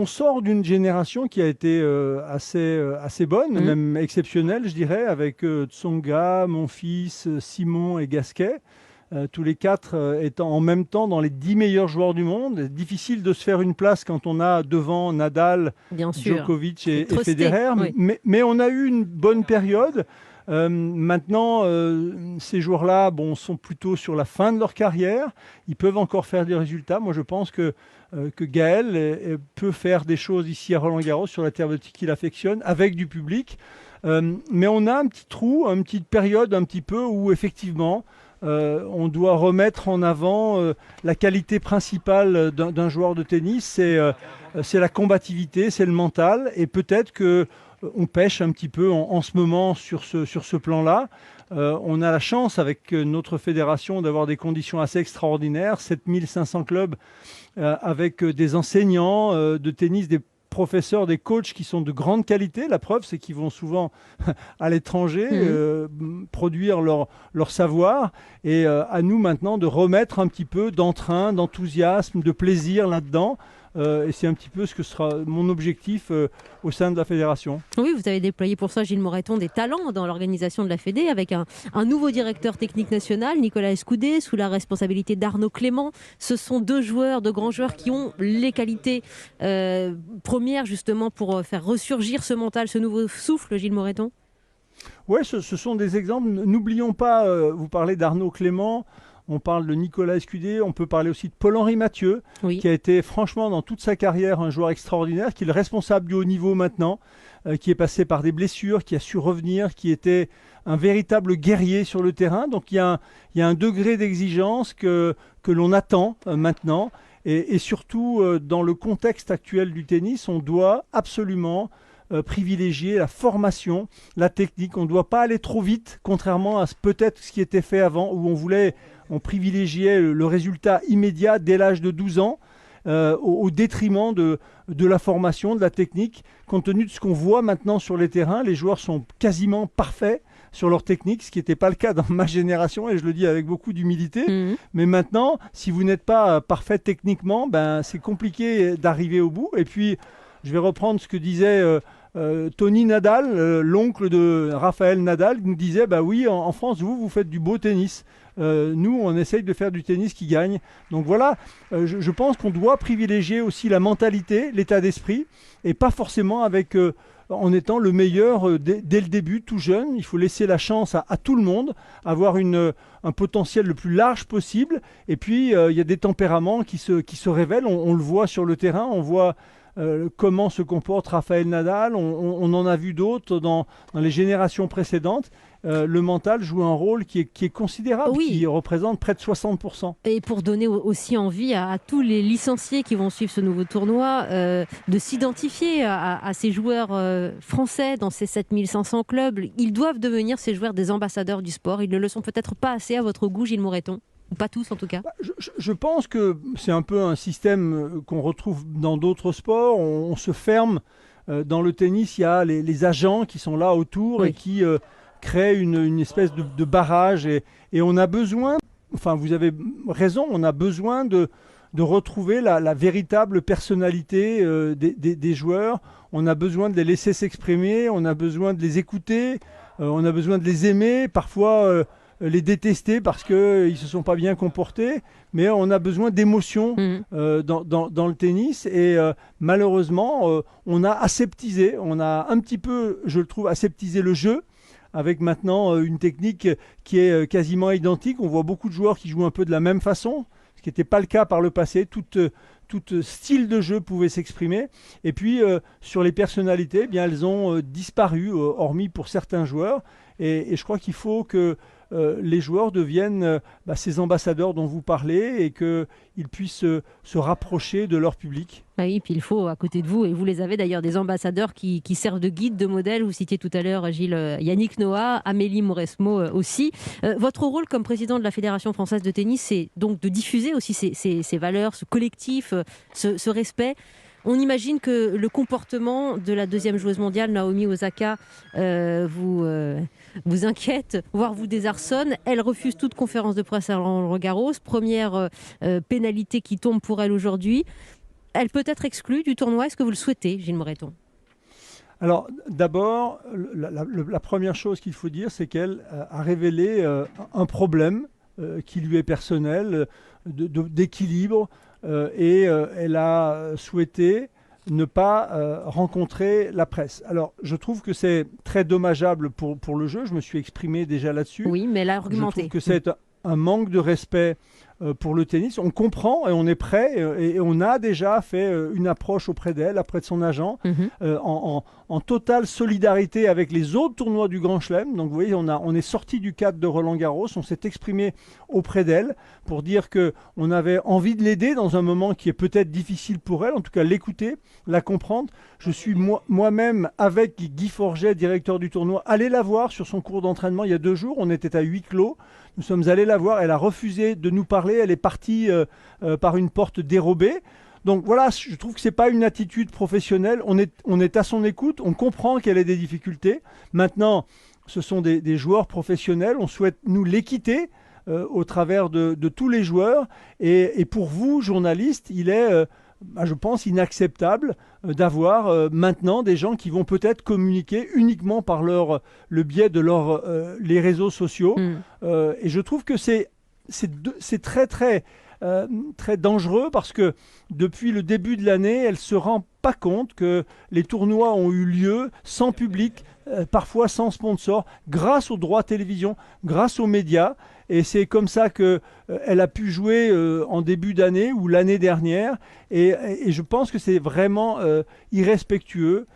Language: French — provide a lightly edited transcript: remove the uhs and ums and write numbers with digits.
on sort d'une génération qui a été assez bonne, même exceptionnelle, je dirais, avec Tsonga, Monfils, Simon et Gasquet. Tous les quatre étant en même temps dans les 10 meilleurs joueurs du monde. Difficile de se faire une place quand on a devant Nadal, Bien sûr. Djokovic et Trusté, Federer. oui. Mais on a eu une bonne période. Maintenant, ces joueurs-là sont plutôt sur la fin de leur carrière. Ils peuvent encore faire des résultats. Moi, je pense que Gaël peut faire des choses ici à Roland-Garros sur la terre battue qu'il affectionne, avec du public. Mais on a un petit trou, une petite période un petit peu où effectivement on doit remettre en avant la qualité principale d'un joueur de tennis, c'est la combativité, c'est le mental, et peut-être que on pêche un petit peu en ce moment sur ce plan-là. On a la chance avec notre fédération d'avoir des conditions assez extraordinaires, 7500 clubs avec des enseignants de tennis, des professeurs, des coachs qui sont de grande qualité. La preuve, c'est qu'ils vont souvent à l'étranger produire leur savoir. Et à nous maintenant de remettre un petit peu d'entrain, d'enthousiasme, de plaisir là-dedans. Et c'est un petit peu ce que sera mon objectif au sein de la fédération. Oui, vous avez déployé pour ça, Gilles Moreton, des talents dans l'organisation de la Fédé, avec un nouveau directeur technique national, Nicolas Escoudé, sous la responsabilité d'Arnaud Clément. Ce sont deux joueurs, deux grands joueurs qui ont les qualités premières justement pour faire ressurgir ce mental, ce nouveau souffle, Gilles Moreton. Oui, ce sont des exemples. N'oublions pas, vous parlez d'Arnaud Clément, on parle de Nicolas Escudé, on peut parler aussi de Paul-Henri Mathieu, qui a été franchement dans toute sa carrière un joueur extraordinaire, qui est le responsable du haut niveau maintenant, qui est passé par des blessures, qui a su revenir, qui était un véritable guerrier sur le terrain. Donc il y a un degré d'exigence que l'on attend maintenant. Et surtout, dans le contexte actuel du tennis, on doit absolument privilégier la formation, la technique. On ne doit pas aller trop vite, contrairement à peut-être ce qui était fait avant, où on privilégiait le résultat immédiat dès l'âge de 12 ans, au détriment de la formation, de la technique. Compte tenu de ce qu'on voit maintenant sur les terrains, les joueurs sont quasiment parfaits sur leur technique, ce qui n'était pas le cas dans ma génération, et je le dis avec beaucoup d'humilité. Mais maintenant, si vous n'êtes pas parfait techniquement, c'est compliqué d'arriver au bout. Et puis, je vais reprendre ce que disait Tony Nadal, l'oncle de Raphaël Nadal, qui nous disait, oui, en France, vous faites du beau tennis. Nous, on essaye de faire du tennis qui gagne. Donc voilà, je pense qu'on doit privilégier aussi la mentalité, l'état d'esprit, et pas forcément en étant le meilleur dès le début, tout jeune. Il faut laisser la chance à tout le monde, avoir un potentiel le plus large possible. Et puis, il y a des tempéraments qui se révèlent. On le voit sur le terrain, on voit comment se comporte Raphaël Nadal. On en a vu d'autres dans les générations précédentes. Le mental joue un rôle qui est considérable, qui représente près de 60%. Et pour donner aussi envie à tous les licenciés qui vont suivre ce nouveau tournoi de s'identifier à ces joueurs français dans ces 7500 clubs, ils doivent devenir ces joueurs des ambassadeurs du sport. Ils ne le sont peut-être pas assez à votre goût, Gilles Moreton. Ou pas tous en tout cas. Je pense que c'est un peu un système qu'on retrouve dans d'autres sports. On se ferme. Dans le tennis, il y a les agents qui sont là autour et qui créent une espèce de barrage. Et on a besoin, enfin vous avez raison, on a besoin de retrouver la véritable personnalité des joueurs. On a besoin de les laisser s'exprimer, on a besoin de les écouter, on a besoin de les aimer. Parfois... les détester parce qu'ils ne se sont pas bien comportés, mais on a besoin d'émotions dans le tennis et malheureusement, on a aseptisé, on a un petit peu, je le trouve, aseptisé le jeu avec maintenant une technique qui est quasiment identique. On voit beaucoup de joueurs qui jouent un peu de la même façon, ce qui n'était pas le cas par le passé. Tout style de jeu pouvait s'exprimer. Et puis, sur les personnalités, elles ont disparu, hormis pour certains joueurs. Et je crois qu'il faut que les joueurs deviennent ces ambassadeurs dont vous parlez et qu'ils puissent se rapprocher de leur public. Oui, puis il faut à côté de vous, et vous les avez d'ailleurs, des ambassadeurs qui servent de guide, de modèle. Vous citiez tout à l'heure, Gilles, Yannick Noah, Amélie Mauresmo aussi. Votre rôle comme président de la Fédération française de tennis, c'est donc de diffuser aussi ces valeurs, ce collectif, ce respect. On imagine que le comportement de la deuxième joueuse mondiale, Naomi Osaka, vous inquiète, voire vous désarçonne. Elle refuse toute conférence de presse à Roland-Garros. Première pénalité qui tombe pour elle aujourd'hui. Elle peut être exclue du tournoi. Est-ce que vous le souhaitez, Gilles Moreton? Alors d'abord, la première chose qu'il faut dire, c'est qu'elle a révélé un problème qui lui est personnel, d'équilibre, et elle a souhaité ne pas rencontrer la presse. Alors, je trouve que c'est très dommageable pour le jeu. Je me suis exprimé déjà là-dessus. Oui, mais elle a argumenté. Je trouve que c'est un manque de respect pour le tennis. On comprend et on est prêt et on a déjà fait une approche auprès d'elle, auprès de son agent, en totale solidarité avec les autres tournois du Grand Chelem. Donc vous voyez, on est sorti du cadre de Roland-Garros, on s'est exprimé auprès d'elle pour dire qu'on avait envie de l'aider dans un moment qui est peut-être difficile pour elle, en tout cas l'écouter, la comprendre. Je suis moi-même avec Guy Forget, directeur du tournoi, allé la voir sur son cours d'entraînement il y a 2 jours. On était à huis clos. Nous sommes allés la voir. Elle a refusé de nous parler. Elle est partie par une porte dérobée. Donc voilà, je trouve que ce n'est pas une attitude professionnelle. On est à son écoute. On comprend qu'elle ait des difficultés. Maintenant, ce sont des joueurs professionnels. On souhaite, nous, l'équité au travers de tous les joueurs. Et pour vous, journalistes, il est... je pense, inacceptable d'avoir maintenant des gens qui vont peut-être communiquer uniquement par le biais de les réseaux sociaux. Et je trouve que c'est très, très, très dangereux parce que depuis le début de l'année, elle ne se rend pas compte que les tournois ont eu lieu sans public, parfois sans sponsor, grâce aux droits télévision, grâce aux médias. Et c'est comme ça qu'elle a pu jouer en début d'année ou l'année dernière. Et je pense que c'est vraiment irrespectueux.